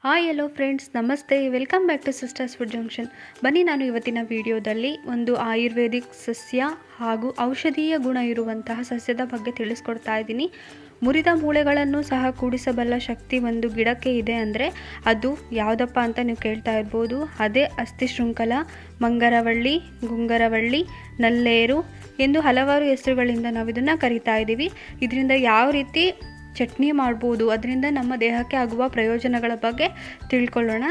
Hi hello friends, ನಮಸ್ತೆ. Welcome back to sisters food junction. ಬನ್ನಿ, ನಾನು ಇವತ್ತಿನ ವಿಡಿಯೋದಲ್ಲಿ ಒಂದು ಆಯುರ್ವೇದಿಕ್ ಸಸ್ಯ ಹಾಗೂ ಔಷಧೀಯ ಗುಣ ಇರುವಂತಹ ಸಸ್ಯದ ಬಗ್ಗೆ ತಿಳಿಸ್ಕೊಡ್ತಾ ಇದ್ದೀನಿ. ಮುರಿದ ಮೂಳೆಗಳನ್ನು ಸಹ ಕೂಡಿಸಬಲ್ಲ ಶಕ್ತಿ ಒಂದು ಗಿಡಕ್ಕೆ ಇದೆ ಅಂದರೆ ಅದು ಯಾವುದಪ್ಪ ಅಂತ ನೀವು ಕೇಳ್ತಾ ಇರ್ಬೋದು. ಅದೇ ಅಸ್ಥಿಶೃಂಖಲ, ಮಂಗರವಳ್ಳಿ, ಗುಂಗರವಳ್ಳಿ, ನಲ್ಲೇರು ಎಂದು ಹಲವಾರು ಹೆಸರುಗಳಿಂದ ನಾವು ಇದನ್ನು ಕರಿತಾ ಇದ್ದೀವಿ. ಇದರಿಂದ ಯಾವ ರೀತಿ ಚಟ್ನಿ ಮಾಡ್ಬೋದು, ಅದರಿಂದ ನಮ್ಮ ದೇಹಕ್ಕೆ ಆಗುವ ಪ್ರಯೋಜನಗಳ ಬಗ್ಗೆ ತಿಳ್ಕೊಳ್ಳೋಣ.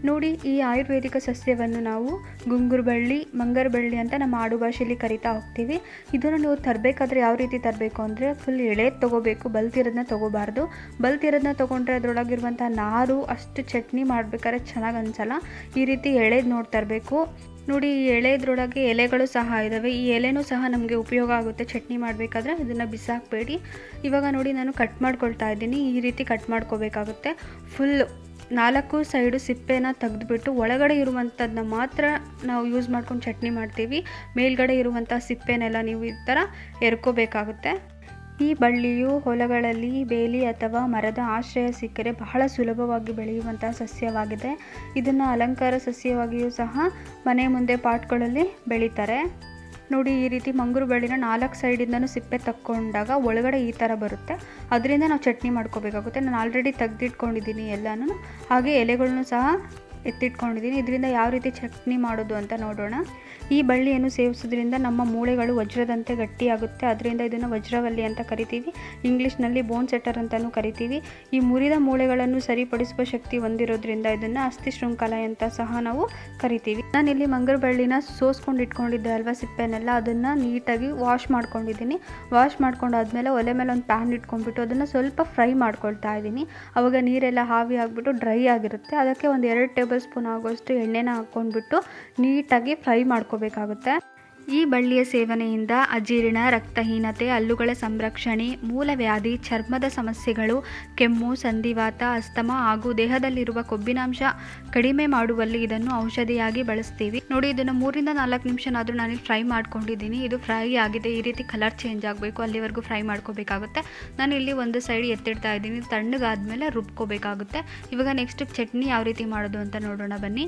ನೋಡಿ, ಈ ಆಯುರ್ವೇದಿಕ ಸಸ್ಯವನ್ನು ನಾವು ಗುಂಗುರು ಬಳ್ಳಿ, ಮಂಗರ ಬಳ್ಳಿ ಅಂತ ನಮ್ಮ ಆಡು ಭಾಷೆಯಲ್ಲಿ ಕರಿತಾ ಹೋಗ್ತೀವಿ. ಇದನ್ನು ನೀವು ತರಬೇಕಾದ್ರೆ ಯಾವ ರೀತಿ ತರಬೇಕು ಅಂದರೆ ಫುಲ್ ಎಳೆದು ತೊಗೋಬೇಕು, ಬಲ್ತಿರೋದನ್ನ ತೊಗೋಬಾರ್ದು. ಬಲ್ತಿರೋದನ್ನ ತೊಗೊಂಡ್ರೆ ಅದರೊಳಗಿರುವಂಥ ನಾರು ಅಷ್ಟು ಚಟ್ನಿ ಮಾಡಬೇಕಾದ್ರೆ ಚೆನ್ನಾಗಿ ಅನಿಸಲ್ಲ. ಈ ರೀತಿ ಎಳೆದು ನೋಡಿ ತರಬೇಕು. ನೋಡಿ, ಈ ಎಳೆದ್ರೊಳಗೆ ಎಲೆಗಳು ಸಹ ಇದ್ದಾವೆ. ಈ ಎಲೆನೂ ಸಹ ನಮಗೆ ಉಪಯೋಗ ಆಗುತ್ತೆ ಚಟ್ನಿ ಮಾಡಬೇಕಾದ್ರೆ. ಇದನ್ನು ಬಿಸಾಕಬೇಡಿ. ಇವಾಗ ನೋಡಿ, ನಾನು ಕಟ್ ಮಾಡ್ಕೊಳ್ತಾ ಇದ್ದೀನಿ. ಈ ರೀತಿ ಕಟ್ ಮಾಡ್ಕೋಬೇಕಾಗುತ್ತೆ. ಫುಲ್ 4 ಸೈಡು ಸಿಪ್ಪೆನ ತೆಗೆದುಬಿಟ್ಟು ಒಳಗಡೆ ಇರುವಂಥದ್ದನ್ನ ಮಾತ್ರ ನಾವು ಯೂಸ್ ಮಾಡ್ಕೊಂಡು ಚಟ್ನಿ ಮಾಡ್ತೀವಿ. ಮೇಲ್ಗಡೆ ಇರುವಂಥ ಸಿಪ್ಪೆನೆಲ್ಲ ನೀವು ಈ ಥರ ಎರ್ಕೋಬೇಕಾಗುತ್ತೆ. ಈ ಬಳ್ಳಿಯು ಹೊಲಗಳಲ್ಲಿ ಬೇಲಿ ಅಥವಾ ಮರದ ಆಶ್ರಯ ಸಿಕ್ಕರೆ ಬಹಳ ಸುಲಭವಾಗಿ ಬೆಳೆಯುವಂತಹ ಸಸ್ಯವಾಗಿದೆ. ಇದನ್ನು ಅಲಂಕಾರ ಸಸ್ಯವಾಗಿಯೂ ಸಹ ಮನೆ ಮುಂದೆ ಪಾಟ್ಗಳಲ್ಲಿ ಬೆಳೀತಾರೆ. ನೋಡಿ, ಈ ರೀತಿ ಮಂಗರು ಬಳ್ಳಿನ 4 ಸೈಡಿಂದನೂ ಸಿಪ್ಪೆ ತಕ್ಕೊಂಡಾಗ ಒಳಗಡೆ ಈ ಥರ ಬರುತ್ತೆ. ಅದರಿಂದ ನಾವು ಚಟ್ನಿ ಮಾಡ್ಕೋಬೇಕಾಗುತ್ತೆ. ನಾನು ಆಲ್ರೆಡಿ ತೆಗೆದಿಟ್ಕೊಂಡಿದ್ದೀನಿ ಎಲ್ಲನೂ. ಹಾಗೆ ಎಲೆಗಳನ್ನು ಸಹ ಎತ್ತಿಟ್ಕೊಂಡಿದ್ದೀನಿ. ಇದರಿಂದ ಯಾವ ರೀತಿ ಚಟ್ನಿ ಮಾಡೋದು ಅಂತ ನೋಡೋಣ. ಈ ಬಳ್ಳಿಯನ್ನು ಸೇವಿಸೋದ್ರಿಂದ ನಮ್ಮ ಮೂಳೆಗಳು ವಜ್ರದಂತೆ ಗಟ್ಟಿಯಾಗುತ್ತೆ. ಅದರಿಂದ ಇದನ್ನು ವಜ್ರವಲ್ಲಿ ಅಂತ ಕರಿತೀವಿ. ಇಂಗ್ಲೀಷ್ನಲ್ಲಿ ಬೋನ್ಸೆಟ್ಟರ್ ಅಂತಲೂ ಕರಿತೀವಿ. ಈ ಮುರಿದ ಮೂಳೆಗಳನ್ನು ಸರಿಪಡಿಸುವ ಶಕ್ತಿ ಹೊಂದಿರೋದ್ರಿಂದ ಇದನ್ನು ಅಸ್ಥಿಶೃಂಖಲ ಅಂತ ಸಹ ನಾವು ಕರಿತೀವಿ. ನಾನಿಲ್ಲಿ ಮಂಗರ ಬಳ್ಳಿನ ಸೋಸ್ಕೊಂಡು ಇಟ್ಕೊಂಡಿದ್ದೆ ಅಲ್ವಾ, ಸಿಪ್ಪೆನೆಲ್ಲ, ಅದನ್ನು ನೀಟಾಗಿ ವಾಶ್ ಮಾಡ್ಕೊಂಡಿದ್ದೀನಿ. ವಾಶ್ ಮಾಡ್ಕೊಂಡಾದ್ಮೇಲೆ ಒಲೆ ಮೇಲೆ ಒಂದು ಪ್ಯಾನ್ ಇಟ್ಕೊಂಡ್ಬಿಟ್ಟು ಅದನ್ನು ಸ್ವಲ್ಪ ಫ್ರೈ ಮಾಡ್ಕೊಳ್ತಾ ಇದ್ದೀನಿ. ಆವಾಗ ನೀರೆಲ್ಲ ಹಾವಿ ಆಗಿಬಿಟ್ಟು ಡ್ರೈ ಆಗಿರುತ್ತೆ. ಅದಕ್ಕೆ ಒಂದು 2 ಟೇಬಲ್ ಸ್ಪೂನ್ ಆಗೋಷ್ಟು ಎಣ್ಣೆನ ಹಾಕ್ಕೊಂಡ್ಬಿಟ್ಟು ನೀಟಾಗಿ ಫ್ರೈ ಮಾಡ್ಕೋಬೇಕಾಗುತ್ತೆ. ಈ ಬಳ್ಳಿಯ ಸೇವನೆಯಿಂದ ಅಜೀರ್ಣ, ರಕ್ತಹೀನತೆ, ಹಲ್ಲುಗಳ ಸಂರಕ್ಷಣೆ, ಮೂಲವ್ಯಾಧಿ, ಚರ್ಮದ ಸಮಸ್ಯೆಗಳು, ಕೆಮ್ಮು, ಸಂಧಿವಾತ, ಅಸ್ತಮ ಹಾಗೂ ದೇಹದಲ್ಲಿರುವ ಕೊಬ್ಬಿನಾಂಶ ಕಡಿಮೆ ಮಾಡುವಲ್ಲಿ ಇದನ್ನು ಔಷಧಿಯಾಗಿ ಬಳಸ್ತೀವಿ. ನೋಡಿ, ಇದನ್ನು 3 ರಿಂದ 4 ನಿಮಿಷನಾದರೂ ನಾನು ಫ್ರೈ ಮಾಡ್ಕೊಂಡಿದ್ದೀನಿ. ಇದು ಫ್ರೈ ಆಗಿದೆ. ಈ ರೀತಿ ಕಲರ್ ಚೇಂಜ್ ಆಗಬೇಕು, ಅಲ್ಲಿವರೆಗೂ ಫ್ರೈ ಮಾಡ್ಕೋಬೇಕಾಗುತ್ತೆ. ನಾನು ಇಲ್ಲಿ ಒಂದು ಸೈಡ್ ಎತ್ತಿಡ್ತಾ ಇದ್ದೀನಿ. ತಣ್ಣಗಾದ್ಮೇಲೆ ರುಬ್ಕೋಬೇಕಾಗುತ್ತೆ. ಇವಾಗ ನೆಕ್ಸ್ಟ್ ಚಟ್ನಿ ಯಾವ ರೀತಿ ಮಾಡೋದು ಅಂತ ನೋಡೋಣ ಬನ್ನಿ.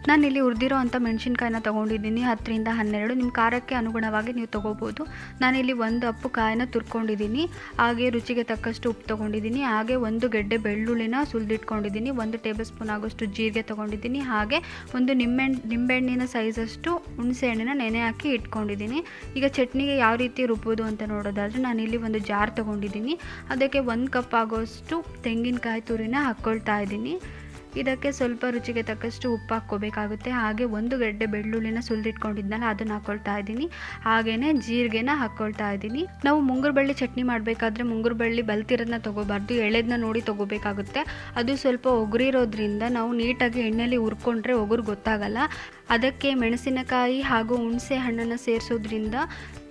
ನಾನಿಲ್ಲಿ ಹುರಿದಿರೋ ಅಂಥ ಮೆಣಸಿನ್ಕಾಯಿನ ತೊಗೊಂಡಿದ್ದೀನಿ. 10 ರಿಂದ 12. ನಿಮ್ಮ ಖಾರಕ್ಕೆ ಅನುಗುಣವಾಗಿ ನೀವು ತೊಗೋಬೋದು. ನಾನಿಲ್ಲಿ 1 ಅಪ್ಪು ಕಾಯಿನ ತುರ್ಕೊಂಡಿದ್ದೀನಿ. ಹಾಗೆ ರುಚಿಗೆ ತಕ್ಕಷ್ಟು ಉಪ್ಪು ತೊಗೊಂಡಿದ್ದೀನಿ. ಹಾಗೆ 1 ಗೆಡ್ಡೆ ಬೆಳ್ಳುಳ್ಳಿನ ಸುಲಿದಿಟ್ಕೊಂಡಿದ್ದೀನಿ. 1 ಟೇಬಲ್ ಸ್ಪೂನ್ ಆಗೋಷ್ಟು ಜೀರಿಗೆ ತೊಗೊಂಡಿದ್ದೀನಿ. ಹಾಗೆ 1 ನಿಂಬೆಹಣ್ಣಿನ ಸೈಜಷ್ಟು ಹುಣಸೆ ಹಣ್ಣಿನ ನೆನೆ ಹಾಕಿ ಇಟ್ಕೊಂಡಿದ್ದೀನಿ. ಈಗ ಚಟ್ನಿಗೆ ಯಾವ ರೀತಿ ರುಬ್ಬೋದು ಅಂತ ನೋಡೋದಾದರೆ ನಾನಿಲ್ಲಿ ಒಂದು ಜಾರ್ ತೊಗೊಂಡಿದ್ದೀನಿ. ಅದಕ್ಕೆ 1 ಕಪ್ ಆಗೋಷ್ಟು ತೆಂಗಿನಕಾಯಿ ತುರಿನ ಹಾಕ್ಕೊಳ್ತಾ ಇದ್ದೀನಿ. ಇದಕ್ಕೆ ಸ್ವಲ್ಪ ರುಚಿಗೆ ತಕ್ಕಷ್ಟು ಉಪ್ಪು ಹಾಕ್ಕೋಬೇಕಾಗುತ್ತೆ. ಹಾಗೆ 1 ಗೆಡ್ಡೆ ಬೆಳ್ಳುಳ್ಳಿನ ಸುಲಿದಿಟ್ಕೊಂಡಿದ್ನಲ್ಲ, ಅದನ್ನು ಹಾಕ್ಕೊಳ್ತಾ ಇದ್ದೀನಿ. ಹಾಗೆಯೇ ಜೀರಿಗೆನ ಹಾಕ್ಕೊಳ್ತಾ ಇದ್ದೀನಿ. ನಾವು ಮುಂಗುರು ಬಳ್ಳಿ ಚಟ್ನಿ ಮಾಡಬೇಕಾದ್ರೆ ಮುಂಗುರು ಬಳ್ಳಿ ಬಲ್ತಿರೋದನ್ನ ತೊಗೋಬಾರ್ದು, ಎಳೆದನ್ನ ನೋಡಿ ತೊಗೋಬೇಕಾಗುತ್ತೆ. ಅದು ಸ್ವಲ್ಪ ಒಗರಿರೋದ್ರಿಂದ ನಾವು ನೀಟಾಗಿ ಎಣ್ಣೆಯಲ್ಲಿ ಹುರ್ಕೊಂಡ್ರೆ ಒಗರು ಗೊತ್ತಾಗಲ್ಲ. ಅದಕ್ಕೆ ಮೆಣಸಿನಕಾಯಿ ಹಾಗೂ ಹುಣಸೆ ಹಣ್ಣನ್ನು ಸೇರಿಸೋದ್ರಿಂದ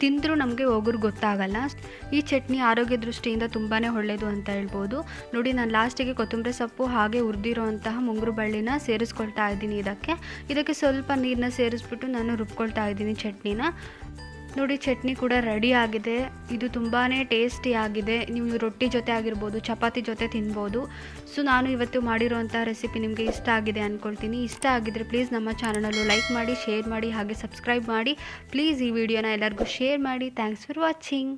ತಿಂದರೂ ನಮಗೆ ಒಗರು ಗೊತ್ತಾಗಲ್ಲ. ಈ ಚಟ್ನಿ ಆರೋಗ್ಯ ದೃಷ್ಟಿಯಿಂದ ತುಂಬಾ ಒಳ್ಳೆಯದು ಅಂತ ಹೇಳ್ಬೋದು. ನೋಡಿ, ನಾನು ಲಾಸ್ಟಿಗೆ ಕೊತ್ತಂಬರಿ ಸೊಪ್ಪು ಹಾಗೆ ಹುರಿದಿರೋ ಅಂತಹ ಮುಂಗುರು ಬಳ್ಳಿನ ಸೇರಿಸ್ಕೊಳ್ತಾ ಇದ್ದೀನಿ. ಇದಕ್ಕೆ ಸ್ವಲ್ಪ ನೀರನ್ನ ಸೇರಿಸ್ಬಿಟ್ಟು ನಾನು ರುಬ್ಕೊಳ್ತಾ ಇದ್ದೀನಿ ಚಟ್ನಿನ. ನೋಡಿ, ಚಟ್ನಿ ಕೂಡ ರೆಡಿ ಆಗಿದೆ. ಇದು ತುಂಬಾ ಟೇಸ್ಟಿ ಆಗಿದೆ. ನೀವು ರೊಟ್ಟಿ ಜೊತೆ ಆಗಿರ್ಬೋದು, ಚಪಾತಿ ಜೊತೆ ತಿನ್ಬೋದು. ಸೊ ನಾನು ಇವತ್ತು ಮಾಡಿರೋಂಥ ರೆಸಿಪಿ ನಿಮಗೆ ಇಷ್ಟ ಆಗಿದೆ ಅಂದ್ಕೊಳ್ತೀನಿ. ಇಷ್ಟ ಆಗಿದ್ರೆ ಪ್ಲೀಸ್ ನಮ್ಮ ಚಾನಲನ್ನು ಲೈಕ್ ಮಾಡಿ, ಶೇರ್ ಮಾಡಿ, ಹಾಗೆ ಸಬ್ಸ್ಕ್ರೈಬ್ ಮಾಡಿ. ಪ್ಲೀಸ್ ಈ ವಿಡಿಯೋನ ಎಲ್ಲರಿಗೂ ಶೇರ್ ಮಾಡಿ. Thanks for watching.